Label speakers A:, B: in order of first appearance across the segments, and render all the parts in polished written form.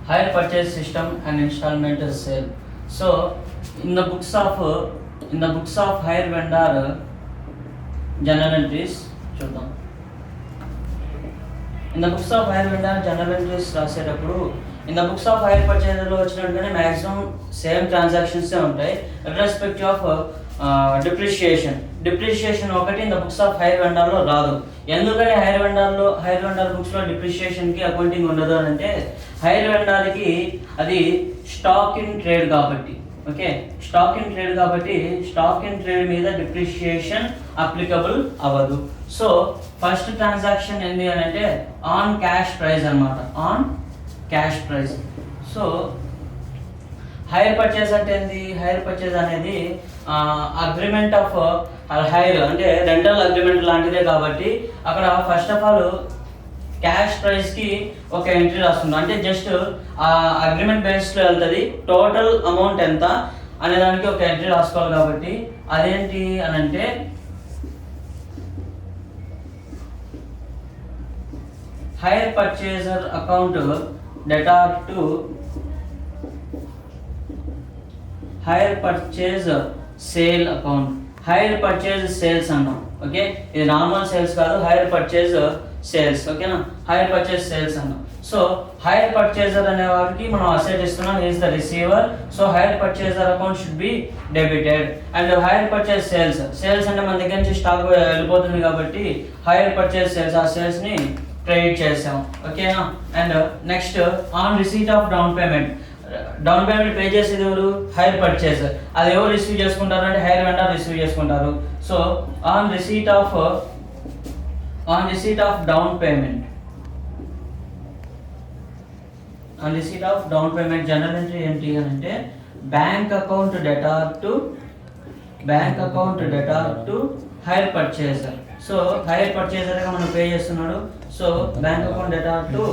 A: hire purchase system and installment sale. So in the books of hire vendor journal entries చూద్దాం. In the books of hire vendor journal entries రాసేటప్పుడు in the books of hire purchaser లో వచ్చినట్టుగానే maximum same transactions ఉంటాయి irrespective of depreciation ఒకటి in the books of hire vendor లో రాదు. ఎందుకని hire vendor books లో డిప్రిషియేషన్ కి అకౌంటింగ్ ఉండదు అని అంటే హైర్ వెండర్ కి అది స్టాక్ ఇన్ ట్రేడ్ కాబట్టి, ఓకే, స్టాక్ ఇన్ ట్రేడ్ మీద డిప్రిషియేషన్ అప్లికబుల్ అవ్వదు. సో ఫస్ట్ ట్రాన్సాక్షన్ ఏంటి అని అంటే ఆన్ క్యాష్ ప్రైస్ అన్నమాట, on cash price. So hire purchase అంటే ఏంది? హైర్ పర్చేజ్ అనేది అగ్రిమెంట్ ఆఫ్ హైర్ అంటే రెంటల్ అగ్రిమెంట్ లాంటిదే కాబట్టి అక్కడ first of all cash prize కి ఒక ఎంట్రీ రాస్తుంది. అంటే జస్ట్ ఆ అగ్రిమెంట్ బేస్డ్ లో వెళ్తుంది, టోటల్ అమౌంట్ ఎంత అనే దానికి ఒక ఎంట్రీ రాసుకోవాలి. కాబట్టి అదేంటి అని అంటే hire purchaser account debtor to hire purchase sale account. Hire purchase sales అన్నాం, ఓకే, ఇది నార్మల్ సేల్స్ కాదు, హైర్ పర్చేజ్ సేల్స్, ఓకేనా, హైర్ పర్చేజ్ సేల్స్ అన్నాం. సో హైర్ పర్చేజర్ అనే వారికి మనం అసెట్ ఇస్తున్నాం, is the receiver. So hire purchaser account should be debited. And hire purchase sales అంటే మన దగ్గర నుంచి స్టాక్ వెళ్ళిపోతుంది కాబట్టి హైర్ పర్చేజ్ సేల్స్, ఆ సేల్స్ ని క్రెడిట్ చేసాం, ఓకేనా. And next on receipt of down payment pay చేసేది ఎవరు? Hire purchaser. అది ఎవరు రిసీవ్ చేసుకుంటారు అంటే హైర్ వెండర్ రిసీవ్ చేసుకుంటారు. So on receipt of down payment general entry ఏంటి అని అంటే bank account debtor to hire purchaser. So hire purchaser గా మనం పే చేస్తున్నాడు. So bank account debtor to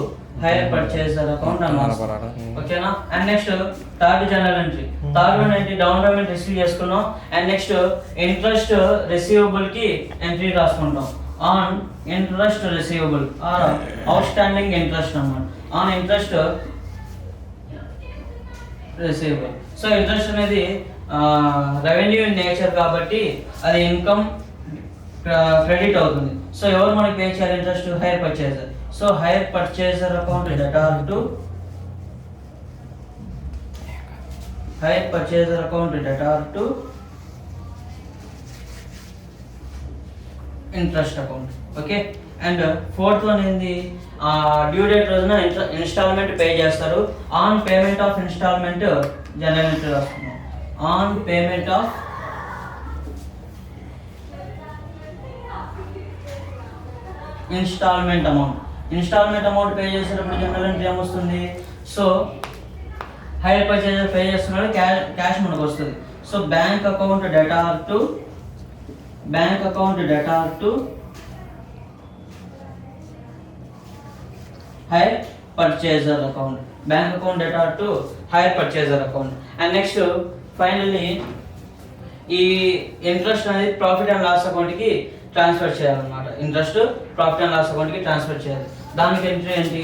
A: hire purchaser account అన్నమాట, ఓకేనా. And next third general entry, third one ఏంటి? Down payment receive చేసుకున్నాం. అండ్ నెక్స్ట్ ఇంట్రెస్ట్ రిసీవబుల్ కి entry రాసుకుంటాం. On interest receivable or outstanding interest అన్నమాట, on interest receivable. So interest అనేది revenue in nature కాబట్టి అది ఇన్కమ్ క్రెడిట్ అవుతుంది. So ఎవరు మనకి పే చేయాలి interest? Hire purchaser. So hire purchaser account debtor to interest account, okay. And fourth one ఏంది? Due date రోజున ఇన్స్టాల్మెంట్ పే చేస్తారు. On payment of instalment journal entry రాస్తున్నాం. On payment of instalment amount pay చేసేటప్పుడు journal entry ఏమొస్తుంది? So hire purchaser pay చేస్తున్నాడు, cash మనకు వస్తుంది. So bank account debtor to hire purchaser account, bank account debtor to hire purchaser account. And next finally ఈ interest అనేది profit and loss account కి transfer చేయాలన్నమాట. Interest profit and loss account కి transfer చేయాలి. దానికి entry ఏంటి?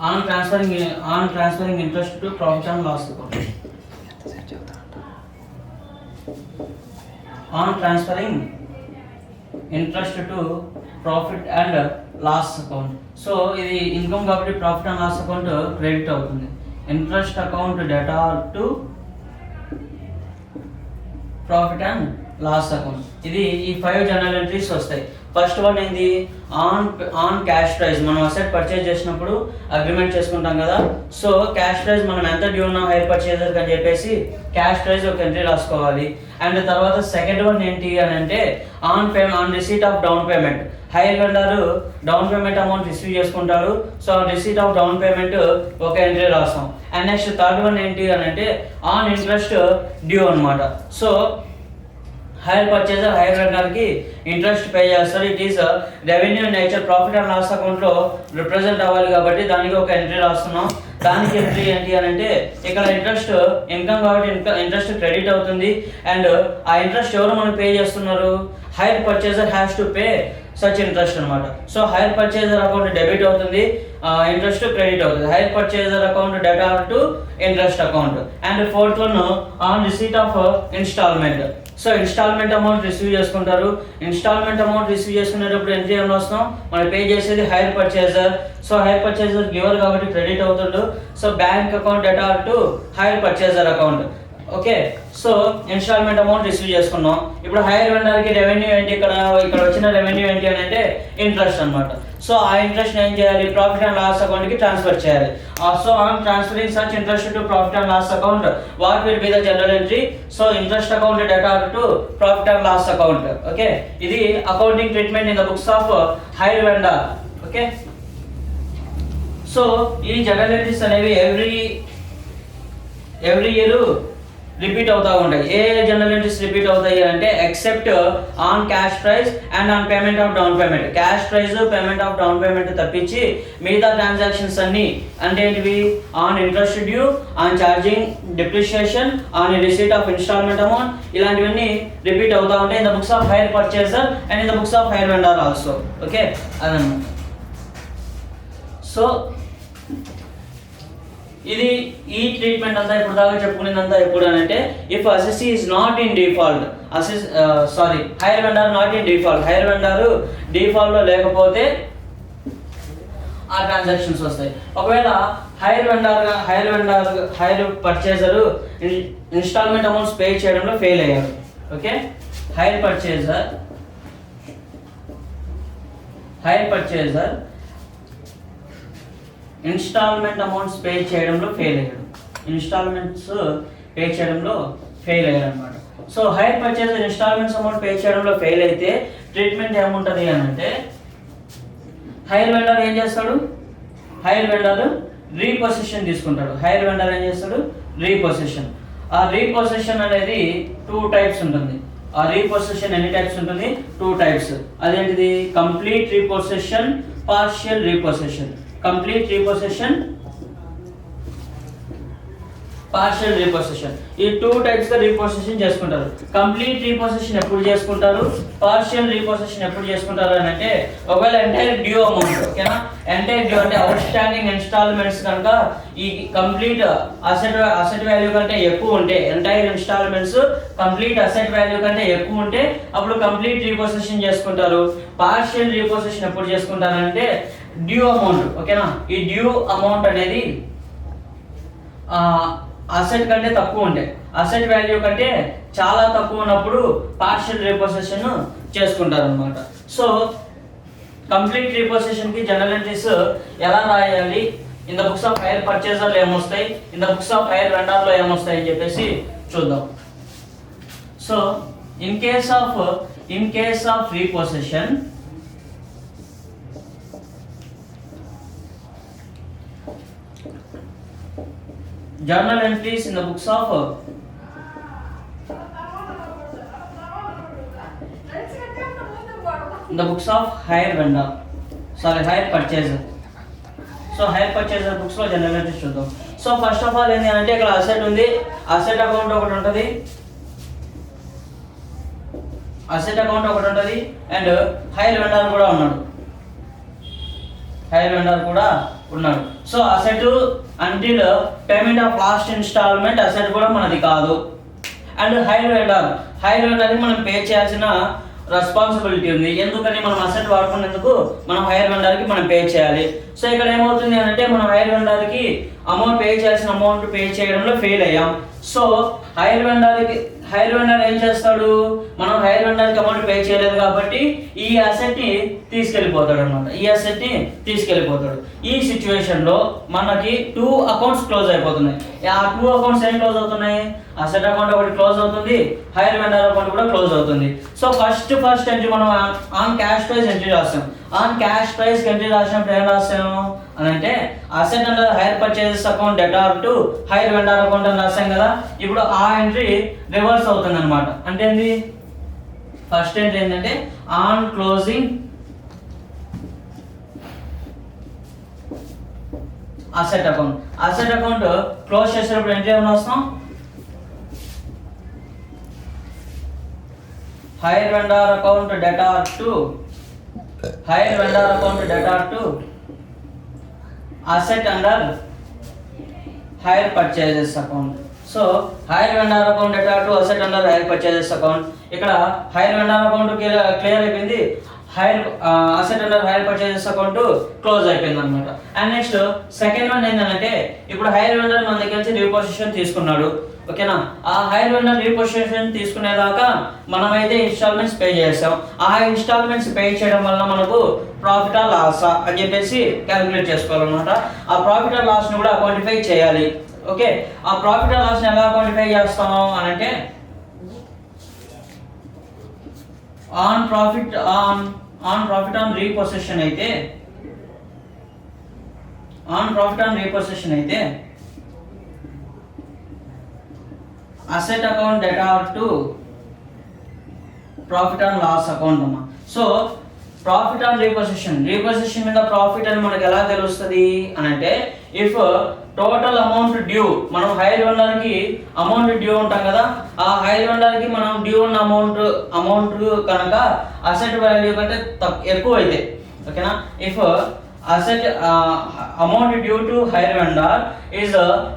A: On transferring interest to profit and loss account. On transferring interest to profit and loss account. So ఇది income కాబట్టి profit and loss account credit అవుతుంది. Interest account debtor to profit and loss account. ఇది ఈ 5 journal entries వస్తాయి. First one ఏంది? On cash price. మనం asset purchase చేసినప్పుడు agreement చేసుకుంటాం కదా. సో క్యాష్ ప్రైస్ మనం ఎంత డ్యూ ఉన్నాం హైర్ పర్చేజర్ అని చెప్పేసి క్యాష్ ప్రైస్ ఒక ఎంట్రీ రాసుకోవాలి. అండ్ తర్వాత సెకండ్ వన్ ఏంటి అని అంటే on receipt of down payment. Hire vendor down payment amount receive చేసుకుంటారు. So receipt of down payment ఒక ఎంట్రీ రాస్తాం. అండ్ నెక్స్ట్ థర్డ్ వన్ ఏంటి అని అంటే ఆన్ ఇంట్రెస్ట్ డ్యూ అనమాట. సో హైర్ పర్చేజర్ హైర్ వెండర్కి ఇంట్రెస్ట్ పే చేస్తారు. It is revenue nature, profit and loss అకౌంట్లో రిప్రజెంట్ అవ్వాలి కాబట్టి దానికి ఒక ఎంట్రీ రాస్తున్నాం. దానికి ఎంట్రీ ఏంటి అని అంటే ఇక్కడ ఇంట్రెస్ట్ ఇన్కమ్ కాబట్టి ఇంట్రెస్ట్ క్రెడిట్ అవుతుంది. అండ్ ఆ ఇంట్రెస్ట్ ఎవరు మనకు పే చేస్తున్నారు? Hire purchaser has to pay such interest అనమాట. So hire purchaser account debit అవుతుంది, ఇంట్రెస్ట్ క్రెడిట్ అవుతుంది. Hire purchaser account debtor to interest account. And fourth one on receipt of instalment. So instalment amount receive చేసుకుంటారు. Instalment amount receive చేసుకునేటప్పుడు entry ఏం వస్తాం? మనం pay చేసేది hire purchaser. So hire purchaser giver కాబట్టి credit అవుతుండు. So bank account debtor to hire purchaser account. Okay, so instalment amount receive చేసుకున్నాం. ఇప్పుడు హైర్ వెండర్కి రెవెన్యూ ఏంటి? ఇక్కడ వచ్చిన రెవెన్యూ ఏంటి అని అంటే ఇంట్రెస్ట్ అనమాట. సో ఆ ఇంట్రెస్ట్ ఏం చేయాలి? ప్రాఫిట్ అండ్ లాస్ అకౌంట్కి ట్రాన్స్ఫర్ చేయాలి. So on transferring such interest to profit and loss account, what will be the journal entry? So interest account debtor to profit and loss account. Okay, ఇది accounting treatment in the books of hire vendor. Okay, so ఈ journal entries అనేవి every year repeat అవుతూ ఉంటాయి. ఏ journal entries repeat అవుతాయి అంటే except on cash price and on payment of down payment. Cash price, payment of down payment తప్పించి మిగతా transactions అన్ని అంటే ఏంటివి? On interest due, on charging, depreciation, on receipt of instalment amount, ఇలాంటివన్నీ repeat అవుతూ ఉంటాయి in the books of hire purchaser and in the books of hire vendor also. Okay, అదన్నమాట. So ఇది ఈ ట్రీట్మెంట్ అంతా ఇప్పుడు దాకా చెప్పుకునేదంతా ఎప్పుడు అని అంటే if assessee is not in default, hire vendor not in default, hire vendor డిఫాల్ట్లో లేకపోతే ఆ ట్రాన్సాక్షన్స్ వస్తాయి. ఒకవేళ hire purchaser instalment amounts pay చేయడంలో ఫెయిల్ అయ్యారు. ఓకే, hire purchaser instalment amounts pay చేయడంలో ఫెయిల్ అయ్యాడు అనమాట. So hire purchaser instalments amount pay చేయడంలో ఫెయిల్ అయితే ట్రీట్మెంట్ ఏముంటుంది అని అంటే హైర్ వెండర్ ఏం చేస్తాడు? హైర్ వెండర్ రీపొసెషన్ తీసుకుంటాడు. హైర్ వెండర్ ఏం చేస్తాడు? రీపొసెషన్. ఆ రీపొసెషన్ అనేది 2 టైప్స్ ఉంటుంది. ఆ రీపొసెషన్ ఎన్ని టైప్స్ ఉంటుంది? 2 టైప్స్. అదేంటిది? Complete repossession, partial repossession. Complete repossession, partial repossession. ఈ 2 టైప్స్ గా రీపొసెషన్ చేసుకుంటారు. కంప్లీట్ రీపొసెషన్ ఎప్పుడు చేసుకుంటారు? పార్షియల్ రీపొసెషన్ ఎప్పుడు చేసుకుంటారు అని అంటే ఒకవేళ ఎంటైర్ డ్యూ అమౌంట్, ఓకేనా, ఎంటైర్ డ్యూ అంటే అవుట్ స్టాండింగ్ ఇన్స్టాల్మెంట్స్ కనుక ఈ కంప్లీట్ అసెట్ వాల్యూ కంటే ఎక్కువ ఉంటే, entire instalments complete asset value కంటే ఎక్కువ ఉంటే అప్పుడు కంప్లీట్ రీపొసెషన్ చేసుకుంటారు. పార్షియల్ రీపొసెషన్ ఎప్పుడు చేసుకుంటారంటే డ్యూ అమౌంట్, ఓకేనా, ఈ డ్యూ అమౌంట్ అనేది అసెట్ కంటే తక్కువ ఉంటే, అసెట్ వాల్యూ కంటే చాలా తక్కువ ఉన్నప్పుడు పార్షియల్ రీపొసెషన్ చేసుకుంటారు అనమాట. సో కంప్లీట్ రీపొసెషన్ కి జనరల్ ఎంట్రీస్ ఎలా రాయాలి, in the books of hire పర్చేజర్లో ఏమొస్తాయి, in the books of hire వెండర్లో ఏమొస్తాయి అని చెప్పేసి చూద్దాం. So in case of repossession, journal entries in the books of hire vendor, hire purchaser. So hire purchaser books లో జనరల్ ఎంట్రీస్ చూద్దాం. So first of all ఏంటి అంటే ఇక్కడ అసెట్ ఉంది, అసెట్ అకౌంట్ ఒకటి ఉంటుంది, అండ్ హైర్ వెండర్ కూడా ఉన్నాడు. So asset until payment of last instalment asset కూడా మనది కాదు. అండ్ హైర్ వెండర్కి మనం పే చేయాల్సిన రెస్పాన్సిబిలిటీ ఉంది. ఎందుకని? మనం అసెట్ వాడుకునేందుకు మనం హైర్ వెండర్కి మనం పే చేయాలి. సో ఇక్కడ ఏమవుతుంది అంటే మనం హైర్ వెండర్కి అమౌంట్ పే చేయాల్సిన అమౌంట్ పే చేయడంలో ఫెయిల్ అయ్యాం. సో హైర్ వెండర్ ఏం చేస్తాడు? మనం హైర్ వెండర్కి అమౌంట్ పే చేయలేదు కాబట్టి ఈ అసెట్ని తీసుకెళ్ళిపోతాడు అనమాట. ఈ సిచ్యువేషన్లో మనకి 2 అకౌంట్స్ క్లోజ్ అయిపోతున్నాయి. ఆ 2 అకౌంట్స్ ఏం క్లోజ్ అవుతున్నాయి? అసెట్ అకౌంట్ ఒకటి క్లోజ్ అవుతుంది, హైర్ వెండర్ అకౌంట్ కూడా క్లోజ్ అవుతుంది. సో ఫస్ట్ ఎంట్రీ మనం ఆన్ క్యాష్ ప్రైస్ ఎంట్రీ రాస్తాం. ఆన్ క్యాష్ ప్రైస్ ఎంట్రీ రాసినప్పుడు ఏం రాస్తాము అని అంటే asset under hire purchases account debtor to hire vendor account అని రాస్తాం కదా. ఇప్పుడు ఆ ఎంట్రీ రివర్స్ అవుతుంది అనమాట. అంటే ఏంది? ఫస్ట్ ఎంట్రీ ఏంటంటే on closing asset account. Asset account close చేసేటప్పుడు ఎంట్రీ ఏమైనా వస్తాం, hire vendor account debtor to hire vendor account debtor to asset under hire purchases account. So hire vendor account debtor to asset under hire purchases account. ఇక్కడ hire vendor account clear అయిపోయింది, hire asset under hire purchases account close అయిపోయింది అనమాట. And next second one ఏంటంటే ఇప్పుడు hire vendor మన దగ్గర నుంచి reposition తీసుకున్నాడు, ఓకేనా. ఆ హైర్ వెండర్ రీపొజిషన్ తీసుకునేదాకా మనమైతే ఇన్స్టాల్మెంట్స్ పే చేసాం. ఆ ఇన్స్టాల్మెంట్స్ పే చేయడం వల్ల మనకు ప్రాఫిట్ ఆ లాస్ అని చెప్పేసి క్యాలిక్యులేట్ చేసుకోవాలన్నమాట. ఆ ప్రాఫిట్ ఆ లాస్ ని కూడా క్వాంటిఫై చేయాలి. ఓకే, ఆ ప్రాఫిట్ ఆ లాస్ ని ఎలా క్వాంటిఫై చేస్తాము అని అంటే ఆన్ ప్రాఫిట్ ఆన్ రీపొజిషన్ అయితే asset account debtor to profit and loss account అమ్మా. సో ప్రాఫిట్ ఆన్ రీపొజిషన్ మీద ప్రాఫిట్ అని మనకు ఎలా తెలుస్తుంది అని అంటే ఇఫ్ టోటల్ అమౌంట్ డ్యూ, మనం హైర్ వెండర్ కి అమౌంట్ డ్యూ ఉంటాం కదా, ఆ హైర్ వెండర్ కి మనం డ్యూ ఉన్న అమౌంట్ కనుక అసెట్ వాల్యూ కంటే ఎక్కువ అయితే, ఓకేనా. If asset amount due to hire vendor is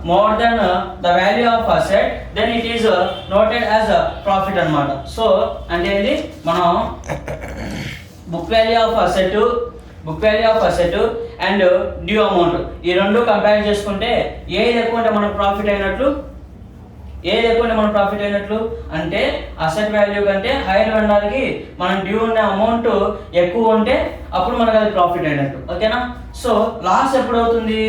A: more than the value of asset, then it is noted as a profit అన్నమాట. సో అంటే ఇది మనం book value of asset and due amount ఈ రెండు కంపేర్ చేసుకుంటే ఏది ఎక్కువ ఉంటే మనకు ప్రాఫిట్ అయినట్లు అంటే అసెట్ వాల్యూ కంటే హైర్ వెండర్ కి మనం డ్యూ ఉన్న అమౌంట్ ఎక్కువ ఉంటే అప్పుడు మనకు అది ప్రాఫిట్ అయినట్టు, ఓకేనా. సో లాస్ ఎప్పుడు అవుతుంది,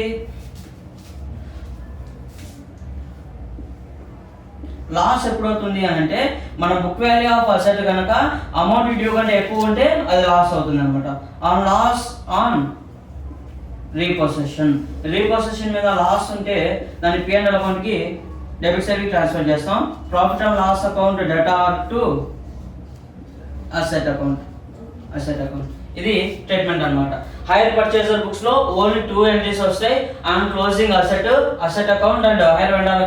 A: అని అంటే మన బుక్ వాల్యూ ఆఫ్ అసెట్ కనుక అమౌంట్ డ్యూ కంటే ఎక్కువ ఉంటే అది లాస్ అవుతుంది అనమాట. ఆన్ రీపొజిషన్ మీద లాస్ ఉంటే దాని P&L అకౌంట్ కి డెబిట్ సైడ్ కి ట్రాన్స్ఫర్ చేస్తాం. Profit and loss account debtor to asset account. ఇది స్టేట్మెంట్ అన్నమాట. హైర్ పర్చేజర్ బుక్స్ లో ఓన్లీ 2 ఎంట్రీస్ వస్తాయి, on closing asset account and hire vendor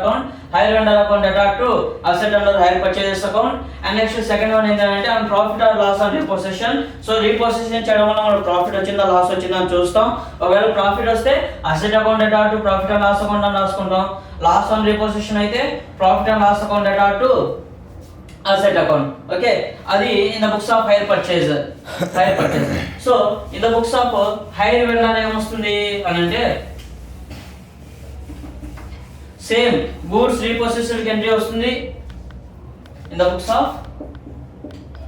A: account debtor to asset under hire purchases account. And next second one ఏంటంటే on profit or loss on repossession. So repossession చేయడం వల్ల మనకు profit వచ్చిందా loss వచ్చిందా అని చూస్తాం. ఒకవేళ ప్రాఫిట్ వస్తే asset account debtor to profit and loss account అని రాసుకుంటాం. లాస్ ఆన్ రీపొజిషన్ అయితే profit and loss account debtor to asset account. Okay, adi in the books of hire purchaser. So in the books of hire vendor em vastundi anante same goods repossessed entry vastundi in the books of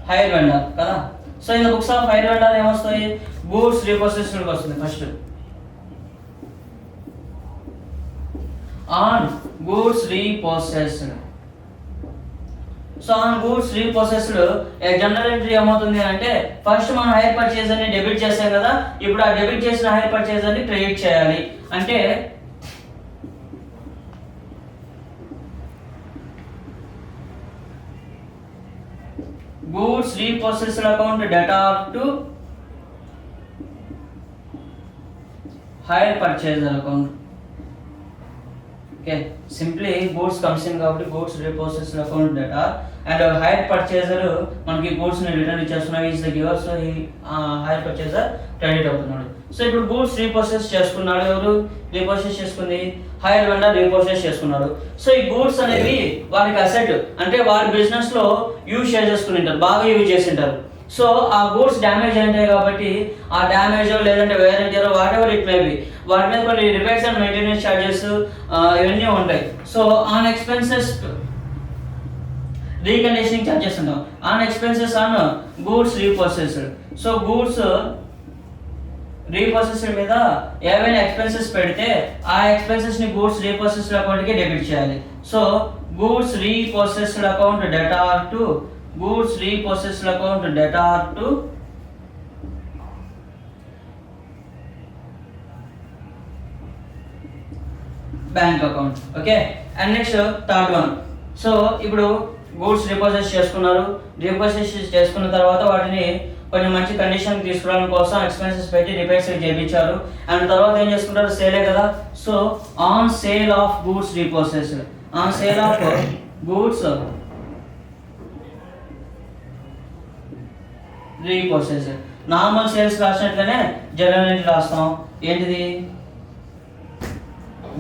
A: hire vendor kada. So in the books of hire vendor em vastayi goods repossessed vastundi first. On goods repossessed, so on goods repossessed journal entry ఏమవుతుంది అంటే first మనం hire purchaser ని debit చేసాం కదా, ఇప్పుడు ఆ debit చేసిన hire purchaser ని క్రెడిట్ చేయాలి. అంటే goods repossessed account debtor to hire purchaser account. Okay, simply goods comes in కాబట్టి goods repossessed account debtor and hire purchaser మనకి గూడ్స్ ని రిటర్న్ ఇచ్చేస్తున్నాడు, ఈజ్ ద గివర్. సో ఈ హైర్ పర్చేజర్ క్రెడిట్ అవుతున్నాడు. So ఇప్పుడు goods repossess చేసుకున్నాడు, ఎవరు రీపొసెస్ చేసుకుంది, హైర్ వెండర్ రీపొసెస్ చేసుకున్నాడు. సో ఈ గూడ్స్ అనేవి వారికి అసెట్, అంటే వారి బిజినెస్ లో యూజ్ చేసుకుంటారు, బాగా యూజ్ చేసింటారు. సో ఆ గూడ్స్ డ్యామేజ్ ఉంటాయి కాబట్టి ఆ డ్యామేజ్ లేదంటే వేరే whatever it may be వాటి మీద కొన్ని రిపేర్స్ అండ్ మెయింటెనెన్స్ చార్జెస్ ఇవన్నీ ఉంటాయి. So on expenses reconditioning charges ఉంటాం, on expenses on goods repossessed. So goods repossessed మీద ఏవైనా ఎక్స్పెన్సెస్ పెడితే ఆ ఎక్స్పెన్సెస్ ని గూడ్స్ రీపొసెస్డ్ అకౌంట్ కి డెబిట్ చేయాలి. So goods repossessed account debtor to goods repossessed account debtor to bank account. Okay, and next third one. So ఇప్పుడు goods రీప్రొసెస్ చేసుకున్నారు. రీప్రొసెస్ చేసుకున్న తర్వాత వాటిని కొంచెం మంచి కండిషన్ తీసుకురావడం కోసం ఎక్స్పెన్సెస్ పెట్టి రిపేర్స్ చేయించారు. అండ్ తర్వాత ఏం చేసుకుంటారు, సేలే కదా. So on sale of goods repossess, on sale of goods repossess. Normal sales రాసినట్లనే జనరల్ ఎంట్రీ రాస్తాం. ఏంటిది,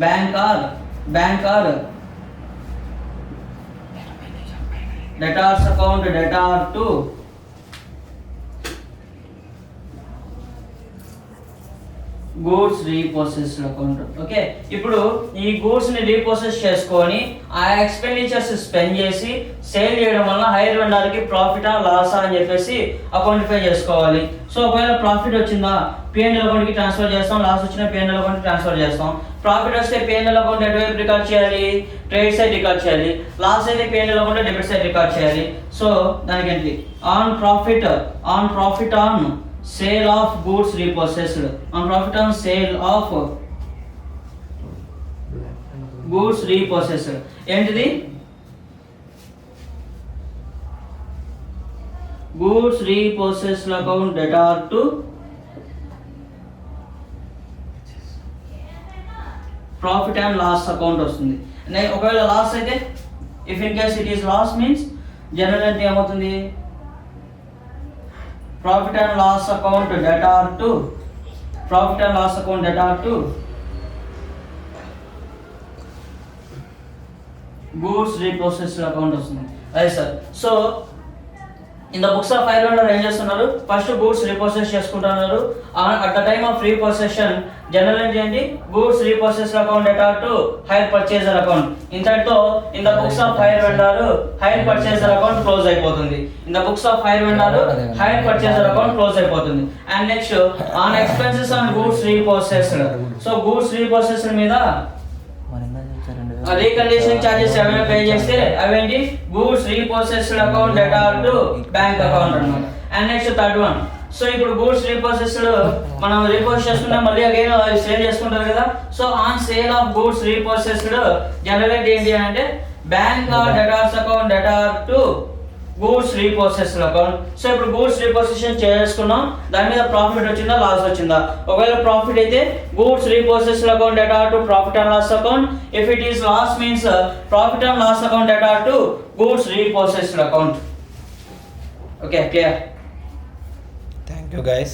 A: bank or debtors account debtor to goods repossessed account. Okay, ఇప్పుడు ఈ గూడ్స్ ని రీప్రొసెస్ చేసుకొని ఆ ఎక్స్పెండిచర్స్ స్పెండ్ చేసి సేల్ చేయడం వల్ల హైర్ వెండర్కి ప్రాఫిటా లాసా అని చెప్పేసి అకౌంటిఫై చేసుకోవాలి. సో ఒకవేళ ప్రాఫిట్ వచ్చిందా P&L అకౌంట్కి ట్రాన్స్ఫర్ చేస్తాం, లాస్ వచ్చిన P&L అకౌంట్కి ట్రాన్స్ఫర్ చేస్తాం. ప్రాఫిట్ వస్తే P&L అకౌంట్ ఎటువైపు రికార్డ్ చేయాలి, ట్రేడ్ సైడ్ రికార్డ్ చేయాలి. లాస్ అయితే P&L account debit side record చేయాలి. సో దానికి ఏంటి, on profit on sale of goods repossessed, on profit on sale of goods repossessed. ఏంటిది, goods repossessed account debtor to profit and loss account వస్తుంది. ఒకవేళ loss అయితే, if in case it is loss means general entry ఏమవుతుంది, profit and loss account debtor to goods repossessed account వస్తుంది. అదే sir. So in the books of hire vendor ఏం చేస్తున్నారు, first goods repossess చేసుకుంటున్నారు. At the time of repossession journal entry ఏంటి, goods repossess account debtor to hire purchaser account. ఇంతటితో in the books of hire vendor hire purchaser account close అయిపోతుంది. In the books of hire vendor hire purchaser account close అయిపోతుంది. And next on expenses on goods repossessed. So goods repossessed మీద reconditioning charges ఏమైనా pay చేస్తే అవేంటి, goods repossessed account debtor to bank account అన్నమాట. And next third one, so ఇప్పుడు goods repossessed మనం repossess చేసుకుంటే మళ్ళీ అగైన్ సేల్ చేసుకుంటారు కదా. So on sale of goods repossessed generate ఏంటి అంటే bank or debtors account debtor to goods repossessed account. So ఇప్పుడు గూడ్స్ రీప్రొసెషన్ చేసుకున్నాం, దాని మీద ప్రాఫిట్ వచ్చిందా లాస్ వచ్చిందా. ఒకవేళ ప్రాఫిట్ అయితే goods repossessed account debtor to profit and loss account. If it is loss means profit and loss account debtor to goods repossessed account. Okay, clear.
B: Thank you guys.